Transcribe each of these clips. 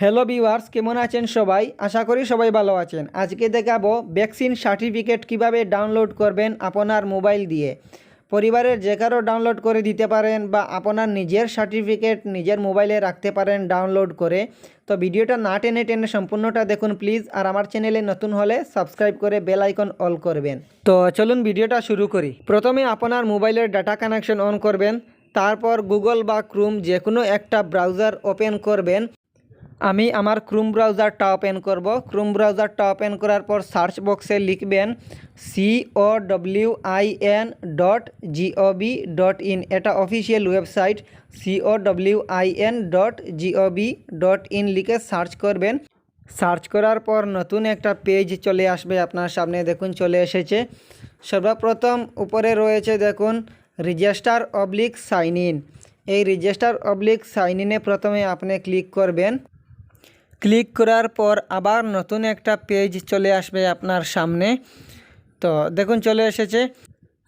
Hello viewers, কেমন আছেন সবাই? আশা করি সবাই ভালো আছেন। আজকে দেখাবো ভ্যাকসিন সার্টিফিকেট কিভাবে ডাউনলোড করবেন আপনার মোবাইল দিয়ে। পরিবারের যে কারো ডাউনলোড করে দিতে পারেন বা আপনার নিজের সার্টিফিকেট নিজের মোবাইলে রাখতে পারেন ডাউনলোড করে। তো ভিডিওটা না টেনে টেনে সম্পূর্ণটা দেখুন প্লিজ। আর আমার চ্যানেলে নতুন হলে সাবস্ক্রাইব করে বেল আইকন অল করবেন। তো চলুন ভিডিওটা শুরু করি। প্রথমে আপনার মোবাইলের ডাটা কানেকশন অন করবেন, তারপর গুগল বা ক্রোম যে কোনো একটা ব্রাউজার ওপেন করবেন। আমি আমার ক্রোম ব্রাউজারটা ওপেন করব। ক্রোম ব্রাউজারটা ওপেন করার পর সার্চ বক্সে লিখবেন COWIN.gov.in। এটা অফিসিয়াল ওয়েবসাইট COWIN.gov.in লিখে সার্চ করবেন। সার্চ করার পর নতুন একটা পেজ চলে আসবে আপনার সামনে। দেখুন চলে এসেছে। সর্বপ্রথম উপরে রয়েছে দেখুন রেজিস্টার/সাইন ইন। এই রেজিস্টার/সাইন ইনে প্রথমে আপনি ক্লিক করবেন। ক্লিক করার পর আবার নতুন একটা পেজ চলে আসবে আপনার সামনে। তো দেখুন চলে এসেছে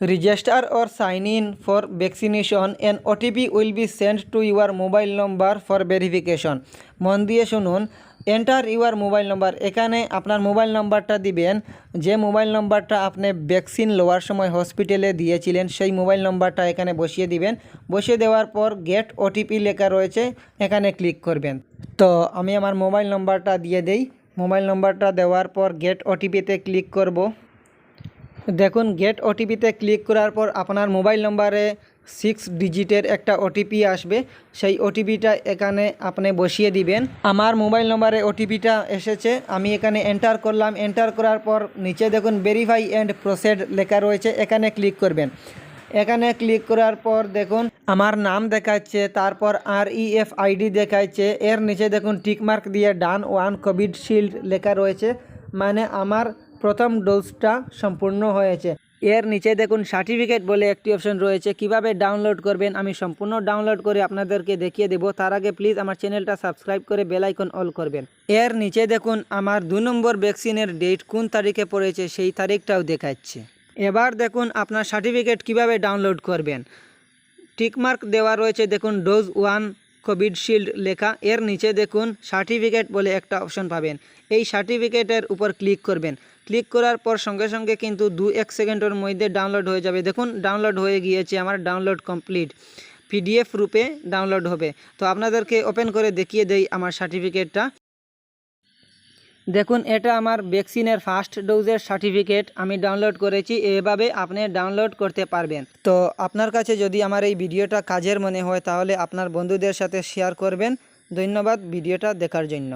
register or sign in for vaccination and OTP will be send to your mobile number for verification. মন দিয়ে শুনুন, এন্টার ইউর মোবাইল নম্বর। এখানে আপনার মোবাইল নম্বরটা দিবেন, যে মোবাইল নম্বরটা আপনি ভ্যাকসিন লওয়ার সময় হসপিটালে দিয়েছিলেন সেই মোবাইল নম্বরটা এখানে বসিয়ে দিবেন। বসিয়ে দেওয়ার পর গেট ওটিপি লেখা রয়েছে, এখানে ক্লিক করবেন। তো আমি আমার মোবাইল নম্বরটা দিয়ে দেই। মোবাইল নম্বরটা দেওয়ার পর গেট ওটিপিতে ক্লিক করব। দেখুন গেট ওটিপিতে ক্লিক করার পর আপনার মোবাইল নম্বরে 6 ডিজিটের একটা ওটিপি আসবে। সেই ওটিপিটা এখানে আপনি বসিয়ে দিবেন। আমার মোবাইল নম্বরে ওটিপিটা এসেছে, আমি এখানে এন্টার করলাম। এন্টার করার পর নিচে দেখুন ভেরিফাই অ্যান্ড প্রসিড লেখা রয়েছে, এখানে ক্লিক করবেন। এখানে ক্লিক করার পর দেখুন আমার নাম দেখাচ্ছে, তারপর REFID দেখাচ্ছে। এর নিচে দেখুন টিকমার্ক দিয়ে ডান 1 কোভিশিল্ড লেখা রয়েছে, মানে আমার প্রথম ডোজটা সম্পূর্ণ হয়েছে। এর নিচে দেখুন সার্টিফিকেট বলে একটি অপশন রয়েছে, কিভাবে ডাউনলোড করবেন আমি সম্পূর্ণ ডাউনলোড করে আপনাদেরকে দেখিয়ে দেব। তার আগে প্লিজ আমার চ্যানেলটা সাবস্ক্রাইব করে বেল আইকন অল করবেন। এর নিচে দেখুন আমার 2 নম্বর ভ্যাকসিনের ডেট কোন তারিখে পড়েছে সেই তারিখটাও দেখাচ্ছে। এবার দেখুন আপনার সার্টিফিকেট কিভাবে ডাউনলোড করবেন। টিকমার্ক দেওয়া রয়েছে দেখুন ডোজ 1 কোভিশিল্ড লেখা। এর নিচে দেখুন সার্টিফিকেট বলে একটা অপশন পাবেন, এই সার্টিফিকেটের উপর ক্লিক করবেন। ক্লিক করার পর সঙ্গে সঙ্গে কিন্তু 2-1 সেকেন্ডের মধ্যে ডাউনলোড হয়ে যাবে। দেখুন ডাউনলোড হয়ে গিয়েছে, আমার ডাউনলোড কমপ্লিট, PDF রূপে ডাউনলোড হবে। তো আপনাদেরকে ওপেন করে দেখিয়ে দেই আমার সার্টিফিকেটটা। দেখুন এটা আমার ভ্যাকসিনের ফার্স্ট ডোজের সার্টিফিকেট আমি ডাউনলোড করেছি। এভাবে আপনি ডাউনলোড করতে পারবেন। তো আপনার কাছে যদি আমার এই ভিডিওটা কাজের মনে হয় তাহলে আপনার বন্ধুদের সাথে শেয়ার করবেন। ধন্যবাদ ভিডিওটা দেখার জন্য।